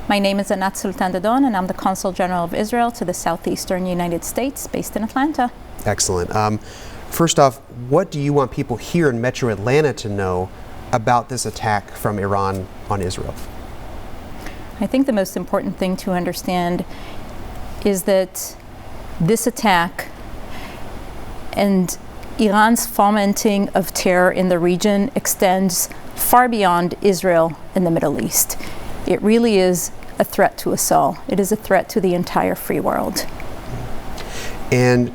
My name is Anat Sultan-Dadon, and I'm the Consul General of Israel to the Southeastern United States, based in Atlanta. Excellent. First off, what do you want people here in Metro Atlanta to know about this attack from Iran on Israel? I think the most important thing to understand is that this attack and Iran's fomenting of terror in the region extends far beyond Israel and the Middle East. It really is a threat to us all. It is a threat to the entire free world. And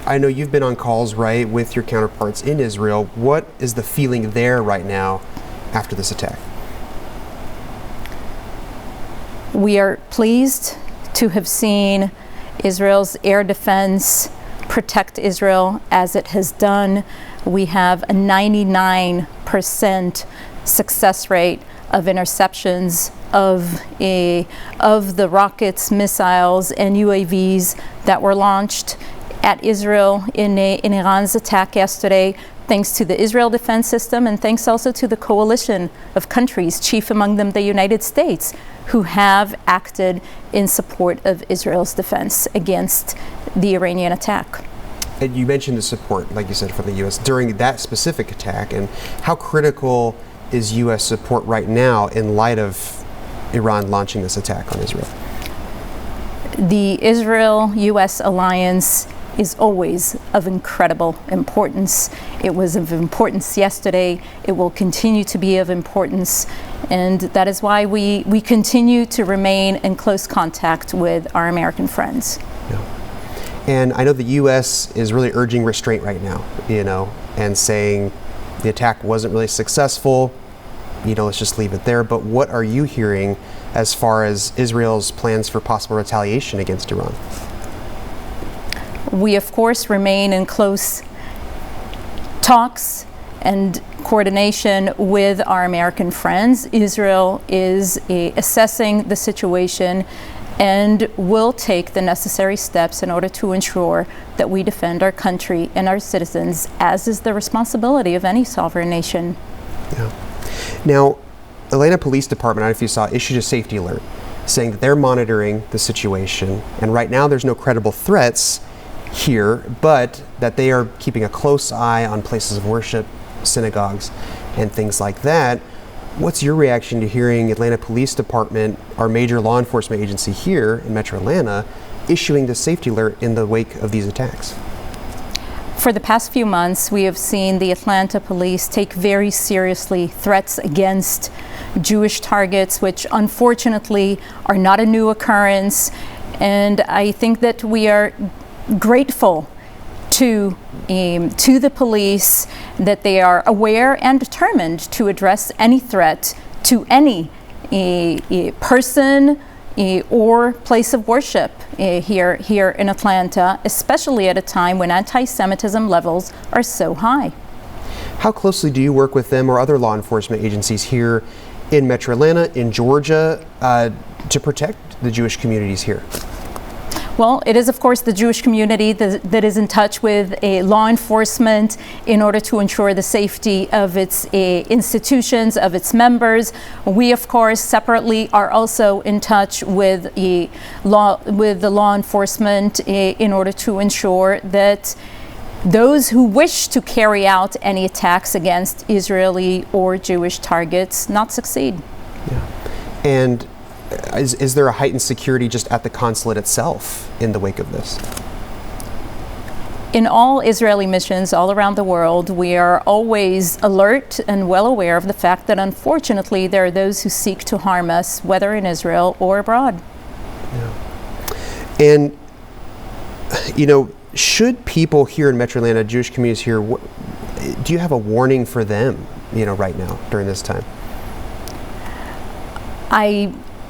I know you've been on calls, right, with your counterparts in Israel. What is the feeling there right now after this attack? We are pleased to have seen Israel's air defense protect Israel as it has done. We have a 99% success rate of interceptions of the rockets, missiles, and UAVs that were launched at Israel in Iran's attack yesterday, thanks to the Israel Defense System and thanks also to the coalition of countries, chief among them the United States, who have acted in support of Israel's defense against the Iranian attack. And you mentioned the support, like you said, from the U.S. during that specific attack, and how critical is U.S. support right now in light of Iran launching this attack on Israel? The Israel-U.S. alliance is always of incredible importance. It was of importance yesterday. It will continue to be of importance. And that is why we continue to remain in close contact with our American friends. Yeah. And I know the U.S. is really urging restraint right now, and saying the attack wasn't really successful. Let's just leave it there. But what are you hearing as far as Israel's plans for possible retaliation against Iran? We, of course, remain in close talks and coordination with our American friends. Israel is assessing the situation and will take the necessary steps in order to ensure that we defend our country and our citizens, as is the responsibility of any sovereign nation. Yeah. Now, Atlanta Police Department, I don't know if you saw, issued a safety alert saying that they're monitoring the situation, and right now there's no credible threats here, but that they are keeping a close eye on places of worship, synagogues, and things like that. What's your reaction to hearing Atlanta Police Department, our major law enforcement agency here in Metro Atlanta, issuing the safety alert in the wake of these attacks? For the past few months, we have seen the Atlanta police take very seriously threats against Jewish targets, which unfortunately are not a new occurrence. And I think that we are grateful to the police that they are aware and determined to address any threat to any person or place of worship here in Atlanta, especially at a time when anti-Semitism levels are so high. How closely do you work with them or other law enforcement agencies here in Metro Atlanta, in Georgia, to protect the Jewish communities here? Well, it is, of course, the Jewish community that is in touch with law enforcement in order to ensure the safety of its institutions, of its members. We, of course, separately are also in touch with the law enforcement in order to ensure that those who wish to carry out any attacks against Israeli or Jewish targets not succeed. Yeah. And is there a heightened security just at the consulate itself in the wake of this? In all Israeli missions all around the world, we are always alert and well aware of the fact that unfortunately there are those who seek to harm us, whether in Israel or abroad. Yeah. And, should people here in Metro Atlanta, Jewish communities here, do you have a warning for them, right now during this time?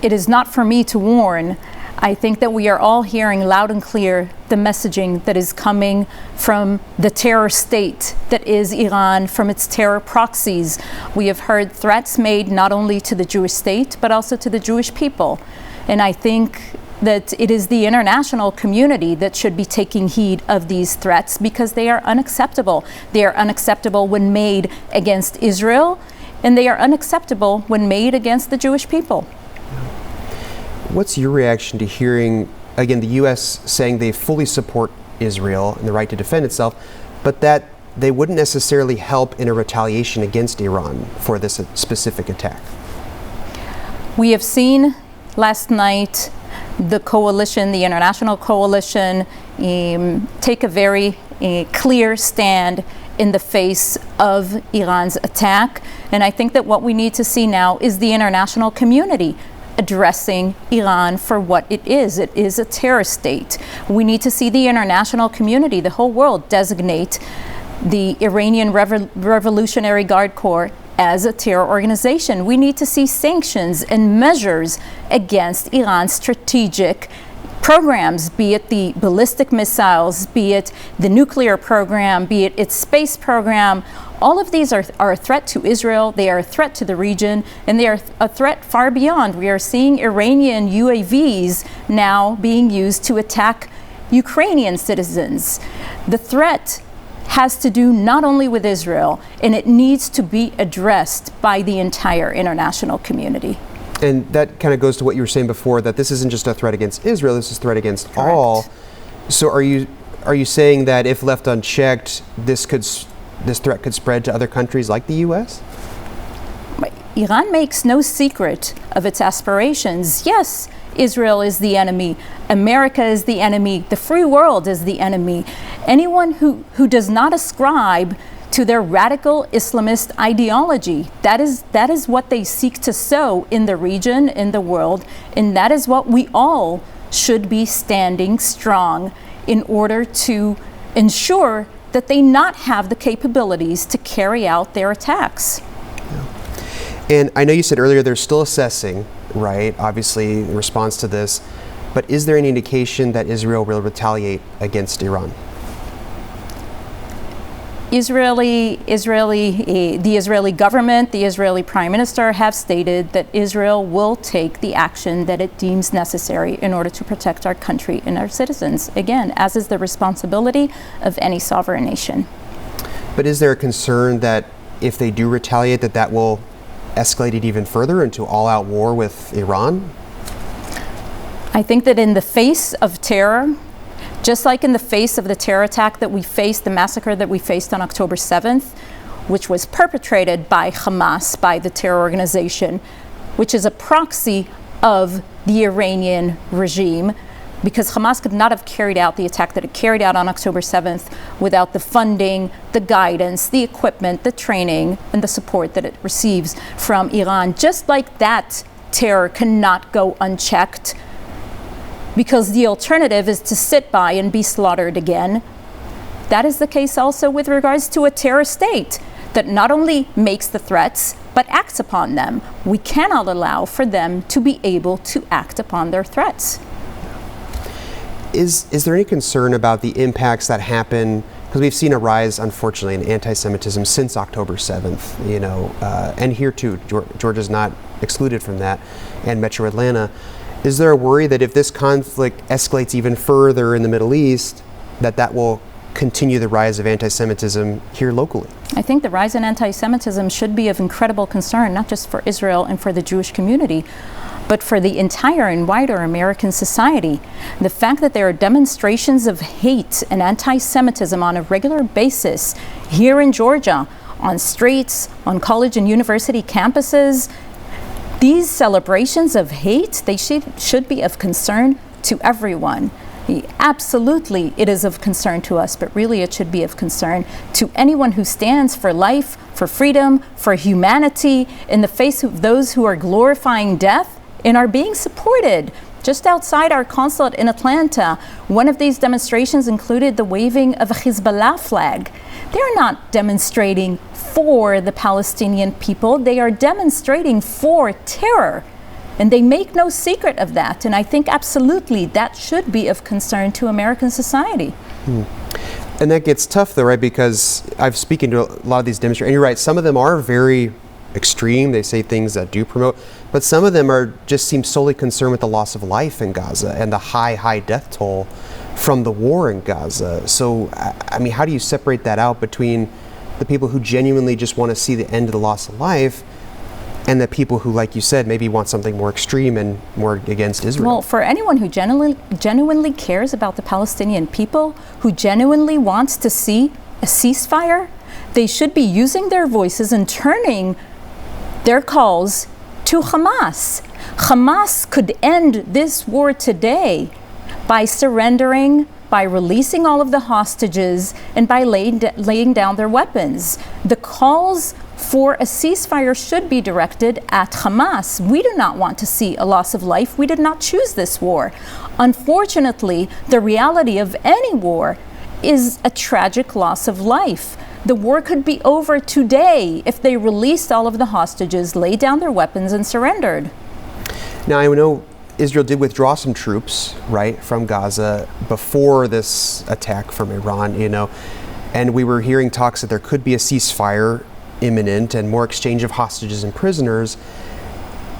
It is not for me to warn. I think that we are all hearing loud and clear the messaging that is coming from the terror state that is Iran, from its terror proxies. We have heard threats made not only to the Jewish state, but also to the Jewish people. And I think that it is the international community that should be taking heed of these threats because they are unacceptable. They are unacceptable when made against Israel, and they are unacceptable when made against the Jewish people. What's your reaction to hearing, again, the U.S. saying they fully support Israel and the right to defend itself, but that they wouldn't necessarily help in a retaliation against Iran for this specific attack? We have seen last night the coalition, the international coalition, take a very clear stand in the face of Iran's attack. And I think that what we need to see now is the international community addressing Iran for what it is. It is a terror state. We need to see the international community, the whole world, designate the Iranian Revolutionary Guard Corps as a terror organization. We need to see sanctions and measures against Iran's strategic programs, be it the ballistic missiles, be it the nuclear program, be it its space program. All of these are a threat to Israel, they are a threat to the region, and they are a threat far beyond. We are seeing Iranian UAVs now being used to attack Ukrainian citizens. The threat has to do not only with Israel, and it needs to be addressed by the entire international community. And that kind of goes to what you were saying before, that this isn't just a threat against Israel, this is a threat against Correct. all. So are you saying that if left unchecked, this threat could spread to other countries like the U.S.? Iran makes no secret of its aspirations. Yes, Israel is the enemy. America is the enemy. The free world is the enemy. Anyone who does not ascribe to their radical Islamist ideology, that is what they seek to sow in the region, in the world, and that is what we all should be standing strong in order to ensure that they not have the capabilities to carry out their attacks. And I know you said earlier they're still assessing, right, obviously in response to this, but is there any indication that Israel will retaliate against Iran? The Israeli government, the Israeli Prime Minister have stated that Israel will take the action that it deems necessary in order to protect our country and our citizens, again, as is the responsibility of any sovereign nation. But is there a concern that if they do retaliate, that will escalate it even further into all-out war with Iran? I think that in the face of terror, just like in the face of the terror attack that we faced, the massacre that we faced on October 7th, which was perpetrated by Hamas, by the terror organization, which is a proxy of the Iranian regime, because Hamas could not have carried out the attack that it carried out on October 7th without the funding, the guidance, the equipment, the training, and the support that it receives from Iran. Just like that terror cannot go unchecked, because the alternative is to sit by and be slaughtered again. That is the case also with regards to a terror state that not only makes the threats, but acts upon them. We cannot allow for them to be able to act upon their threats. Is there any concern about the impacts that happen? Because we've seen a rise, unfortunately, in anti-Semitism since October 7th, and here too, Georgia's not excluded from that, and Metro Atlanta. Is there a worry that if this conflict escalates even further in the Middle East, that will continue the rise of anti-Semitism here locally? I think the rise in anti-Semitism should be of incredible concern, not just for Israel and for the Jewish community, but for the entire and wider American society. The fact that there are demonstrations of hate and anti-Semitism on a regular basis here in Georgia, on streets, on college and university campuses, these celebrations of hate, they should be of concern to everyone. Absolutely, it is of concern to us, but really it should be of concern to anyone who stands for life, for freedom, for humanity, in the face of those who are glorifying death and are being supported. Just outside our consulate in Atlanta, one of these demonstrations included the waving of a Hezbollah flag. They're not demonstrating for the Palestinian people, they are demonstrating for terror. And they make no secret of that. And I think absolutely that should be of concern to American society. And that gets tough though, right? Because I've spoken to a lot of these demonstrators, and you're right, some of them are very extreme. They say things that do promote, but some of them just seem solely concerned with the loss of life in Gaza and the high death toll from the war in Gaza. So, I mean, how do you separate that out between the people who genuinely just want to see the end of the loss of life And the people who, like you said, maybe want something more extreme and more against Israel. Well, for anyone who genuinely cares about the Palestinian people, who genuinely wants to see a ceasefire, they should be using their voices and turning their calls to Hamas. Hamas could end this war today by surrendering, by releasing all of the hostages, and by laying down their weapons. The calls for a ceasefire should be directed at Hamas. We do not want to see a loss of life. We did not choose this war. Unfortunately, the reality of any war is a tragic loss of life. The war could be over today if they released all of the hostages, laid down their weapons, and surrendered. Now, I know Israel did withdraw some troops, right, from Gaza before this attack from Iran, and we were hearing talks that there could be a ceasefire imminent and more exchange of hostages and prisoners.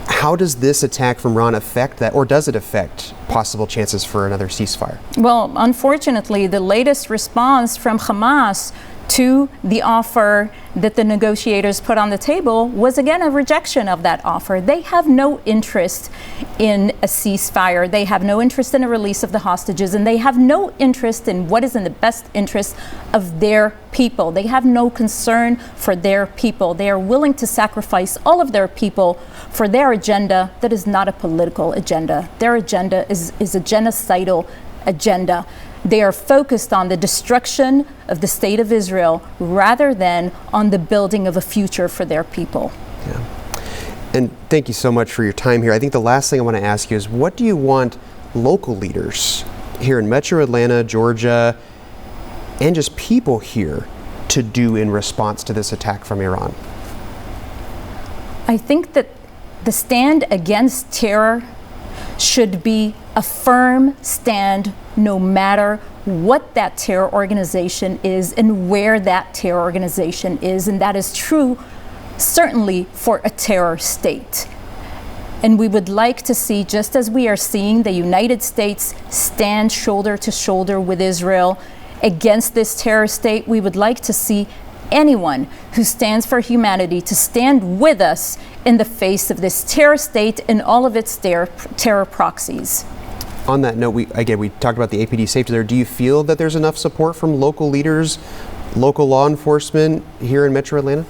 How does this attack from Iran affect that, or does it affect possible chances for another ceasefire? Well, unfortunately, the latest response from Hamas to the offer that the negotiators put on the table was again a rejection of that offer. They have no interest in a ceasefire. They have no interest in a release of the hostages, and they have no interest in what is in the best interest of their people. They have no concern for their people. They are willing to sacrifice all of their people for their agenda that is not a political agenda. Their agenda is a genocidal agenda. They are focused on the destruction of the state of Israel rather than on the building of a future for their people. Yeah. And thank you so much for your time here. I think the last thing I want to ask you is, what do you want local leaders here in Metro Atlanta, Georgia, and just people here to do in response to this attack from Iran? I think that the stand against terror should be a firm stand no matter what that terror organization is and where that terror organization is. And that is true certainly for a terror state. And we would like to see, just as we are seeing the United States stand shoulder to shoulder with Israel against this terror state, we would like to see anyone who stands for humanity to stand with us in the face of this terror state and all of its terror proxies. On that note, we talked about the APD safety there. Do you feel that there's enough support from local leaders, local law enforcement here in Metro Atlanta?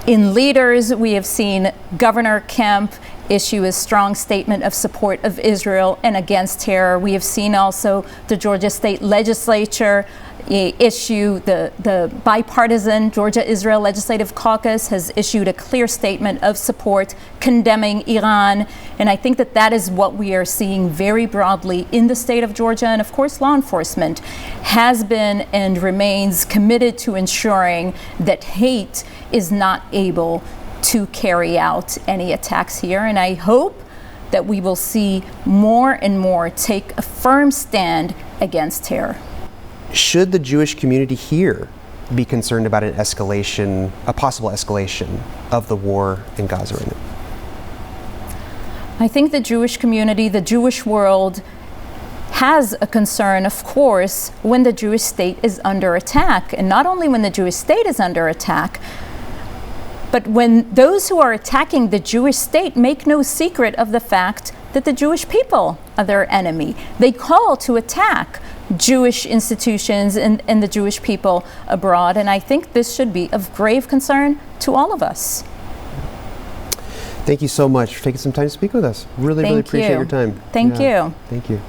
In leaders, we have seen Governor Kemp issue a strong statement of support of Israel and against terror. We have seen also the Georgia State Legislature issue, the bipartisan Georgia-Israel Legislative Caucus has issued a clear statement of support condemning Iran. And I think that that is what we are seeing very broadly in the state of Georgia. And of course, law enforcement has been and remains committed to ensuring that hate is not able to carry out any attacks here. And I hope that we will see more and more take a firm stand against terror. Should the Jewish community here be concerned about a possible escalation of the war in Gaza right now? I think the Jewish community, the Jewish world, has a concern, of course, when the Jewish state is under attack. And not only when the Jewish state is under attack, but when those who are attacking the Jewish state make no secret of the fact that the Jewish people are their enemy. They call to attack Jewish institutions and the Jewish people abroad. And I think this should be of grave concern to all of us. Thank you so much for taking some time to speak with us. Really appreciate your time. Thank you. Thank you.